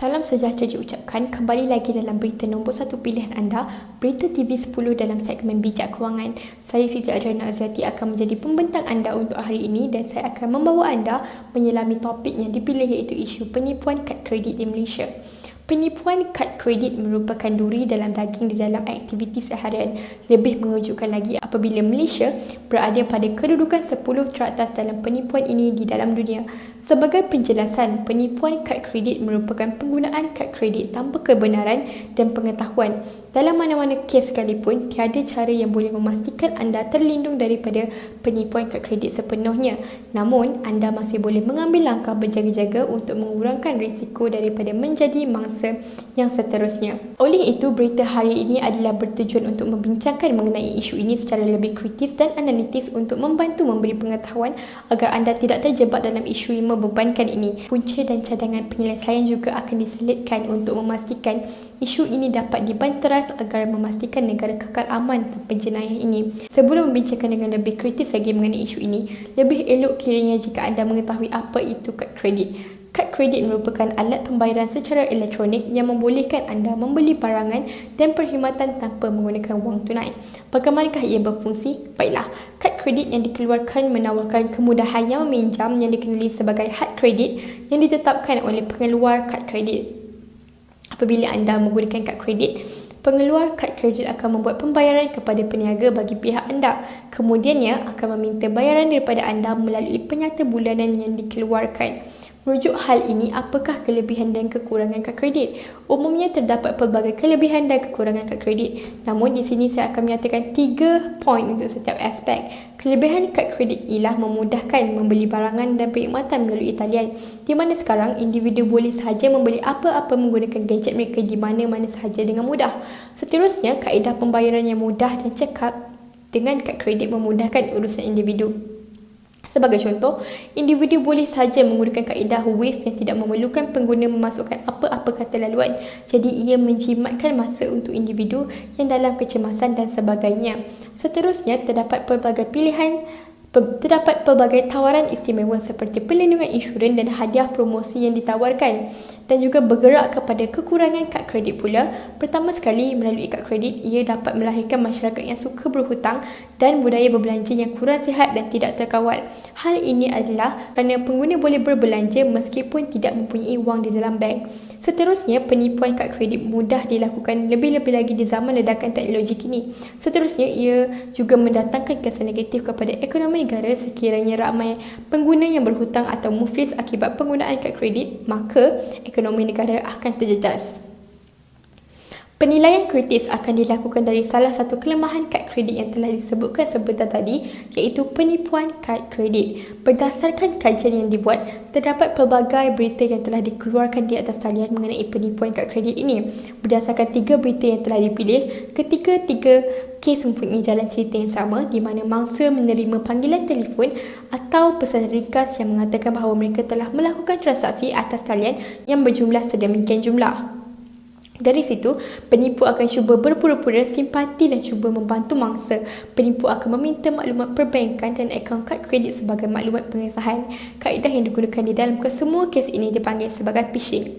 Salam sejahtera diucapkan, kembali lagi dalam berita nombor 1 pilihan anda, Berita TV 10 dalam segmen Bijak Kewangan. Saya Siti Adriana Azati akan menjadi pembentang anda untuk hari ini dan saya akan membawa anda menyelami topik yang dipilih iaitu isu penipuan kad kredit di Malaysia. Penipuan kad kredit merupakan duri dalam daging di dalam aktiviti seharian. Lebih mengejutkan lagi apabila Malaysia berada pada kedudukan 10 teratas dalam penipuan ini di dalam dunia. Sebagai penjelasan, penipuan kad kredit merupakan penggunaan kad kredit tanpa kebenaran dan pengetahuan. Dalam mana-mana kes sekalipun, tiada cara yang boleh memastikan anda terlindung daripada penipuan kad kredit sepenuhnya. Namun, anda masih boleh mengambil langkah berjaga-jaga untuk mengurangkan risiko daripada menjadi mangsa yang seterusnya. Oleh itu, berita hari ini adalah bertujuan untuk membincangkan mengenai isu ini secara lebih kritis dan analitis untuk membantu memberi pengetahuan agar anda tidak terjebak dalam isu yang membebankan ini. Punca dan cadangan penyelesaian juga akan diselitkan untuk memastikan isu ini dapat dibanteras agar memastikan negara kekal aman tanpa jenayah ini. Sebelum membincangkan dengan lebih kritis lagi mengenai isu ini, lebih elok kiranya jika anda mengetahui apa itu kad kredit. Kad kredit merupakan alat pembayaran secara elektronik yang membolehkan anda membeli barangan dan perkhidmatan tanpa menggunakan wang tunai. Bagaimanakah ia berfungsi? Baiklah, kad kredit yang dikeluarkan menawarkan kemudahan yang meminjam yang dikenali sebagai had kredit yang ditetapkan oleh pengeluar kad kredit. Apabila anda menggunakan kad kredit, pengeluar kad kredit akan membuat pembayaran kepada peniaga bagi pihak anda. Kemudiannya akan meminta bayaran daripada anda melalui penyata bulanan yang dikeluarkan. Merujuk hal ini, apakah kelebihan dan kekurangan kad kredit? Umumnya terdapat pelbagai kelebihan dan kekurangan kad kredit. Namun di sini saya akan menyatakan 3 poin untuk setiap aspek. Kelebihan kad kredit ialah memudahkan membeli barangan dan perkhidmatan melalui talian, di mana sekarang individu boleh sahaja membeli apa-apa menggunakan gadget mereka di mana-mana sahaja dengan mudah. Seterusnya, kaedah pembayaran yang mudah dan cekat dengan kad kredit memudahkan urusan individu. Sebagai contoh, individu boleh sahaja menggunakan kaedah wave yang tidak memerlukan pengguna memasukkan apa-apa kata laluan. Jadi ia menjimatkan masa untuk individu yang dalam kecemasan dan sebagainya. Seterusnya, terdapat pelbagai tawaran istimewa seperti perlindungan insurans dan hadiah promosi yang ditawarkan, dan juga bergerak kepada kekurangan kad kredit pula. Pertama sekali, melalui kad kredit, ia dapat melahirkan masyarakat yang suka berhutang dan budaya berbelanja yang kurang sihat dan tidak terkawal. Hal ini adalah kerana pengguna boleh berbelanja meskipun tidak mempunyai wang di dalam bank. Seterusnya, penipuan kad kredit mudah dilakukan lebih-lebih lagi di zaman ledakan teknologi kini. Seterusnya, ia juga mendatangkan kesan negatif kepada ekonomi negara sekiranya ramai pengguna yang berhutang atau muflis akibat penggunaan kad kredit, maka ekonomi negara akan terjejas. Penilaian kritis akan dilakukan dari salah satu kelemahan kad kredit yang telah disebutkan sebentar tadi, iaitu penipuan kad kredit. Berdasarkan kajian yang dibuat, terdapat pelbagai berita yang telah dikeluarkan di atas talian mengenai penipuan kad kredit ini. Berdasarkan 3 berita yang telah dipilih, ketiga-tiga kes mempunyai jalan cerita yang sama, di mana mangsa menerima panggilan telefon atau pesan ringkas yang mengatakan bahawa mereka telah melakukan transaksi atas talian yang berjumlah sedemikian jumlah. Dari situ, penipu akan cuba berpura-pura simpati dan cuba membantu mangsa. Penipu akan meminta maklumat perbankan dan akaun kad kredit sebagai maklumat pengesahan. Kaedah yang digunakan di dalam kesemua kes ini dipanggil sebagai phishing.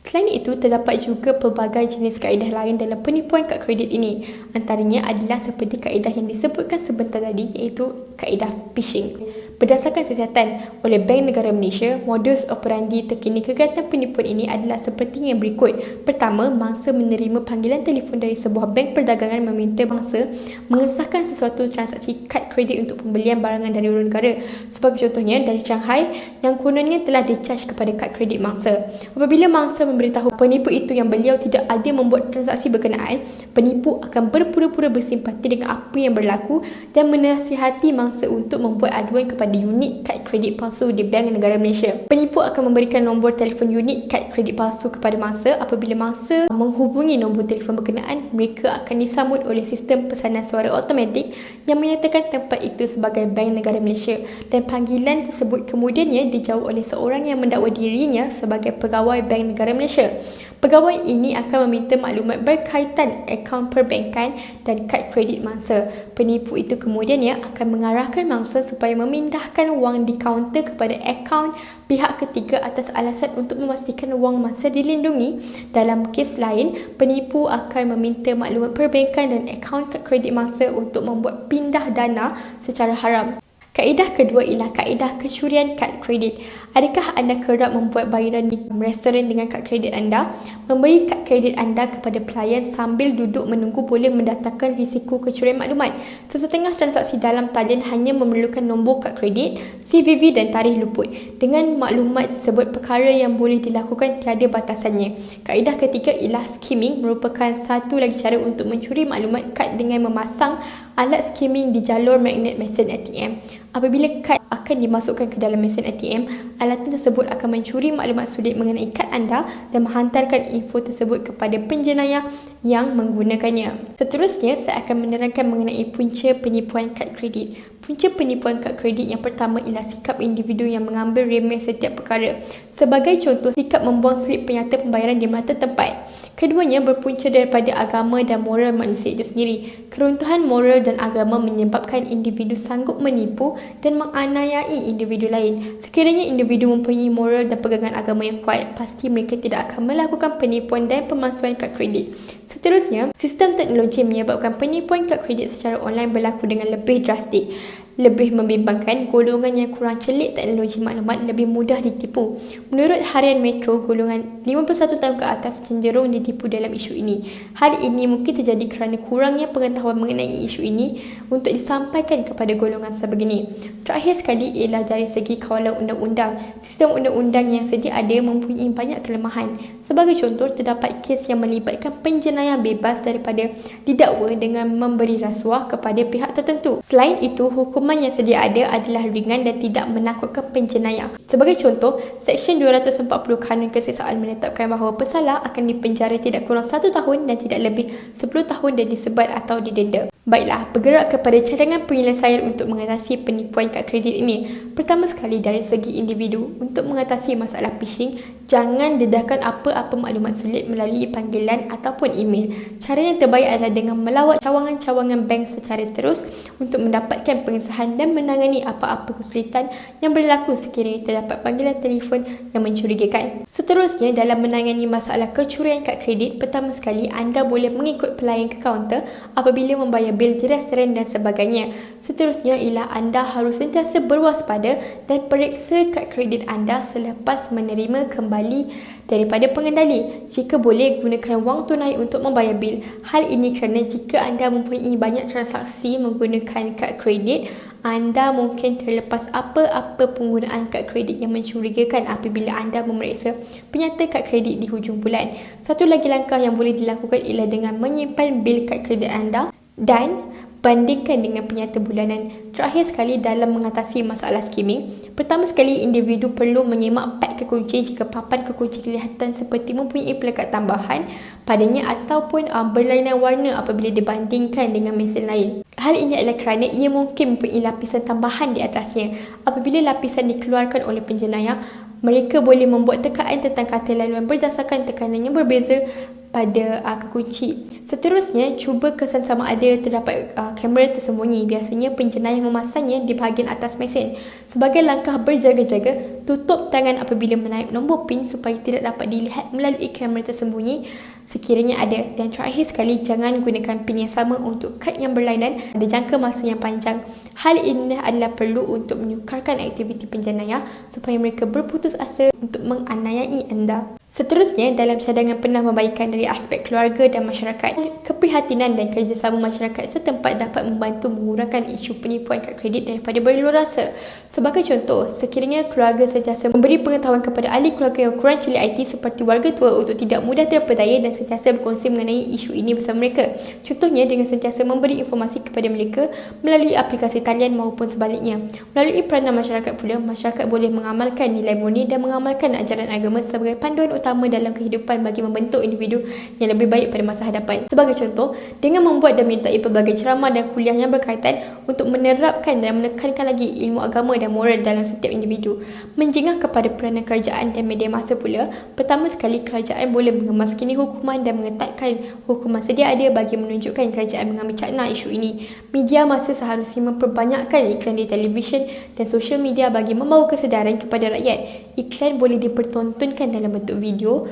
Selain itu, terdapat juga pelbagai jenis kaedah lain dalam penipuan kad kredit ini. Antaranya adalah seperti kaedah yang disebutkan sebentar tadi, iaitu kaedah phishing. Berdasarkan siasatan oleh Bank Negara Malaysia, modus operandi terkini kegiatan penipuan ini adalah seperti yang berikut. Pertama, mangsa menerima panggilan telefon dari sebuah bank perdagangan meminta mangsa mengesahkan sesuatu transaksi kad kredit untuk pembelian barangan dari luar negara. Sebagai contohnya, dari Shanghai yang kononnya telah dicaj kepada kad kredit mangsa. Apabila mangsa memberitahu penipu itu yang beliau tidak ada membuat transaksi berkenaan, penipu akan berpura-pura bersimpati dengan apa yang berlaku dan menasihati mangsa untuk membuat aduan kepada unit kad kredit palsu di Bank Negara Malaysia. Penipu akan memberikan nombor telefon unit kad kredit palsu kepada mangsa. Apabila mangsa menghubungi nombor telefon berkenaan, mereka akan disambut oleh sistem pesanan suara automatik yang menyatakan tempat itu sebagai Bank Negara Malaysia, dan panggilan tersebut kemudiannya dijawab oleh seorang yang mendakwa dirinya sebagai pegawai Bank Negara Malaysia. Pegawai ini akan meminta maklumat berkaitan akaun perbankan dan kad kredit mangsa. Penipu itu kemudiannya akan mengarahkan mangsa supaya memindahkan wang di kaunter kepada akaun pihak ketiga atas alasan untuk memastikan wang mangsa dilindungi. Dalam kes lain, penipu akan meminta maklumat perbankan dan akaun kad kredit mangsa untuk membuat pindah dana secara haram. Kaedah kedua ialah kaedah kecurian kad kredit. Adakah anda kerap membuat bayaran di restoran dengan kad kredit anda? Memberi kad kredit anda kepada pelayan sambil duduk menunggu boleh mendatangkan risiko kecurian maklumat. Sesetengah transaksi dalam talian hanya memerlukan nombor kad kredit, CVV dan tarikh luput. Dengan maklumat tersebut, perkara yang boleh dilakukan tiada batasannya. Kaedah ketiga ialah skimming, merupakan satu lagi cara untuk mencuri maklumat kad dengan memasang alat skimming di jalur magnet mesin ATM. Apabila kad akan dimasukkan ke dalam mesin ATM, alatan tersebut akan mencuri maklumat sulit mengenai kad anda dan menghantarkan info tersebut kepada penjenayah yang menggunakannya. Seterusnya, saya akan menerangkan mengenai punca penipuan kad kredit. Punca penipuan kad kredit yang pertama ialah sikap individu yang mengambil remeh setiap perkara. Sebagai contoh, sikap membuang slip penyata pembayaran di mata tempat. Keduanya berpunca daripada agama dan moral manusia itu sendiri. Keruntuhan moral dan agama menyebabkan individu sanggup menipu dan menganiayai individu lain. Sekiranya individu mempunyai moral dan pegangan agama yang kuat, pasti mereka tidak akan melakukan penipuan dan pemalsuan kad kredit. Seterusnya, sistem teknologi menyebabkan penipuan kad kredit secara online berlaku dengan lebih drastik. Lebih membimbangkan, golongan yang kurang celik teknologi maklumat lebih mudah ditipu. Menurut Harian Metro, golongan 51 tahun ke atas cenderung ditipu dalam isu ini. Hal ini mungkin terjadi kerana kurangnya pengetahuan mengenai isu ini untuk disampaikan kepada golongan sebegini. Terakhir sekali ialah dari segi kawalan undang-undang. Sistem undang-undang yang sedia ada mempunyai banyak kelemahan. Sebagai contoh, terdapat kes yang melibatkan penjenayah bebas daripada didakwa dengan memberi rasuah kepada pihak tertentu. Selain itu, hukuman yang sedia ada adalah ringan dan tidak menakutkan penjenayah. Sebagai contoh, Seksyen 240 Kanun Keseksaan menetapkan bahawa pesalah akan dipenjara tidak kurang 1 tahun dan tidak lebih 10 tahun dan disebat atau didenda. Baiklah, bergerak kepada cadangan penyelesaian untuk mengatasi penipuan kad kredit ini. Pertama sekali, dari segi individu, untuk mengatasi masalah phishing, jangan dedahkan apa-apa maklumat sulit melalui panggilan ataupun email. Cara yang terbaik adalah dengan melawat cawangan-cawangan bank secara terus untuk mendapatkan pengesahan dan menangani apa-apa kesulitan yang berlaku sekiranya terdapat panggilan telefon yang mencurigakan. Seterusnya, dalam menangani masalah kecurian kad kredit, pertama sekali anda boleh mengikut pelayan ke kaunter apabila membayar bil di restoran dan sebagainya. Seterusnya ialah anda harus sentiasa berwaspada dan periksa kad kredit anda selepas menerima kembali daripada pengendali. Jika boleh, gunakan wang tunai untuk membayar bil. Hal ini kerana jika anda mempunyai banyak transaksi menggunakan kad kredit, anda mungkin terlepas apa-apa penggunaan kad kredit yang mencurigakan apabila anda memeriksa penyata kad kredit di hujung bulan. Satu lagi langkah yang boleh dilakukan ialah dengan menyimpan bil kad kredit anda dan bandingkan dengan penyata bulanan. Terakhir sekali, dalam mengatasi masalah skimming, pertama sekali individu perlu menyemak pad kekunci jika papan kekunci kelihatan seperti mempunyai pelekat tambahan padanya ataupun berlainan warna apabila dibandingkan dengan mesin lain. Hal ini adalah kerana ia mungkin mempunyai lapisan tambahan di atasnya. Apabila lapisan dikeluarkan oleh penjenayah, mereka boleh membuat tekaan tentang kata laluan berdasarkan tekanan yang berbeza pada kekunci. Seterusnya, cuba kesan sama ada terdapat kamera tersembunyi. Biasanya penjenayah memasangnya di bahagian atas mesin. Sebagai langkah berjaga-jaga, tutup tangan apabila menaip nombor PIN supaya tidak dapat dilihat melalui kamera tersembunyi sekiranya ada. Dan terakhir sekali, jangan gunakan PIN yang sama untuk kad yang berlainan pada jangka masa yang panjang. Hal ini adalah perlu untuk menyukarkan aktiviti penjenayah supaya mereka berputus asa untuk menganiayai anda. Seterusnya, dalam cadangan pernah membaikan dari aspek keluarga dan masyarakat, keprihatinan dan kerjasama masyarakat setempat dapat membantu mengurangkan isu penipuan kad kredit daripada berluar-rasa. Sebagai contoh, sekiranya keluarga sentiasa memberi pengetahuan kepada ahli keluarga yang kurang celik IT seperti warga tua untuk tidak mudah terpedaya dan sentiasa berkongsi mengenai isu ini bersama mereka. Contohnya dengan sentiasa memberi informasi kepada mereka melalui aplikasi talian maupun sebaliknya. Melalui peranan masyarakat pula, masyarakat boleh mengamalkan nilai murni dan mengamalkan ajaran agama sebagai panduan utama dalam kehidupan bagi membentuk individu yang lebih baik pada masa hadapan. Sebagai contoh, dengan membuat dan menyertai pelbagai ceramah dan kuliah yang berkaitan untuk menerapkan dan menekankan lagi ilmu agama dan moral dalam setiap individu. Menjengah kepada peranan kerajaan dan media massa pula, pertama sekali kerajaan boleh mengemaskini hukuman dan mengetatkan hukuman sedia ada bagi menunjukkan kerajaan mengambil cakna isu ini. Media massa seharusnya memperbanyakkan iklan di televisyen dan sosial media bagi membawa kesedaran kepada rakyat. Iklan boleh dipertontonkan dalam bentuk video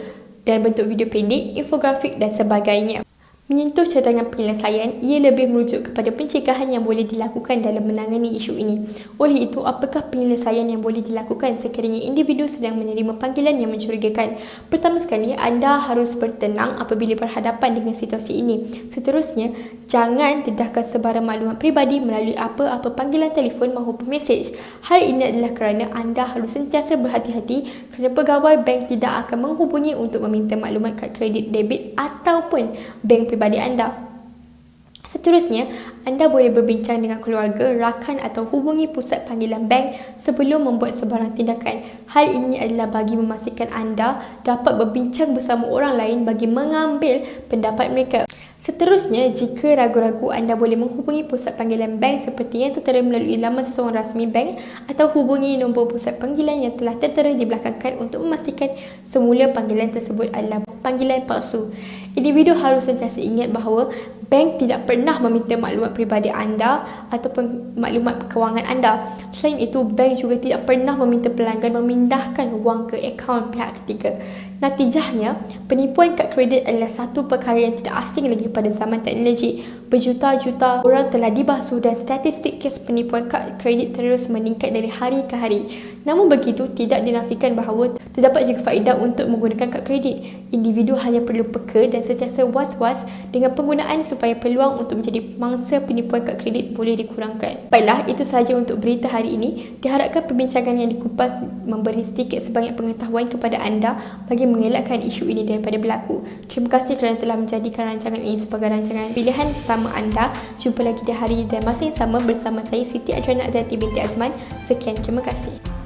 pendek, infografik dan sebagainya. Menyentuh cadangan penyelesaian, ia lebih merujuk kepada pencegahan yang boleh dilakukan dalam menangani isu ini. Oleh itu, apakah penyelesaian yang boleh dilakukan sekiranya individu sedang menerima panggilan yang mencurigakan? Pertama sekali, anda harus bertenang apabila berhadapan dengan situasi ini. Seterusnya, jangan dedahkan sebarang maklumat peribadi melalui apa-apa panggilan telefon maupun mesej. Hal ini adalah kerana anda harus sentiasa berhati-hati kerana pegawai bank tidak akan menghubungi untuk meminta maklumat kad kredit debit ataupun bank pribadi anda. Seterusnya, anda boleh berbincang dengan keluarga, rakan atau hubungi pusat panggilan bank sebelum membuat sebarang tindakan. Hal ini adalah bagi memastikan anda dapat berbincang bersama orang lain bagi mengambil pendapat mereka. Seterusnya, jika ragu-ragu, anda boleh menghubungi pusat panggilan bank seperti yang tertera melalui laman seseorang rasmi bank atau hubungi nombor pusat panggilan yang telah tertera di belakang kad untuk memastikan semula panggilan tersebut adalah panggilan palsu. Individu harus sentiasa ingat bahawa bank tidak pernah meminta maklumat peribadi anda ataupun maklumat kewangan anda. Selain itu, bank juga tidak pernah meminta pelanggan memindahkan wang ke akaun pihak ketiga. Natijahnya, penipuan kad kredit adalah satu perkara yang tidak asing lagi pada zaman teknologi. Berjuta-juta orang telah dibasuh dan statistik kes penipuan kad kredit terus meningkat dari hari ke hari. Namun begitu, tidak dinafikan bahawa terdapat juga faedah untuk menggunakan kad kredit. Individu hanya perlu peka dan sentiasa was-was dengan penggunaan supaya peluang untuk menjadi mangsa penipuan kad kredit boleh dikurangkan. Baiklah, itu sahaja untuk berita hari ini. Diharapkan perbincangan yang dikupas memberi sedikit sebanyak pengetahuan kepada anda bagi mengelakkan isu ini daripada berlaku. Terima kasih kerana telah menjadikan rancangan ini sebagai rancangan pilihan pertama anda. Jumpa lagi di hari dan masa yang sama bersama saya, Siti Adriana Azati binti Azman. Sekian, terima kasih.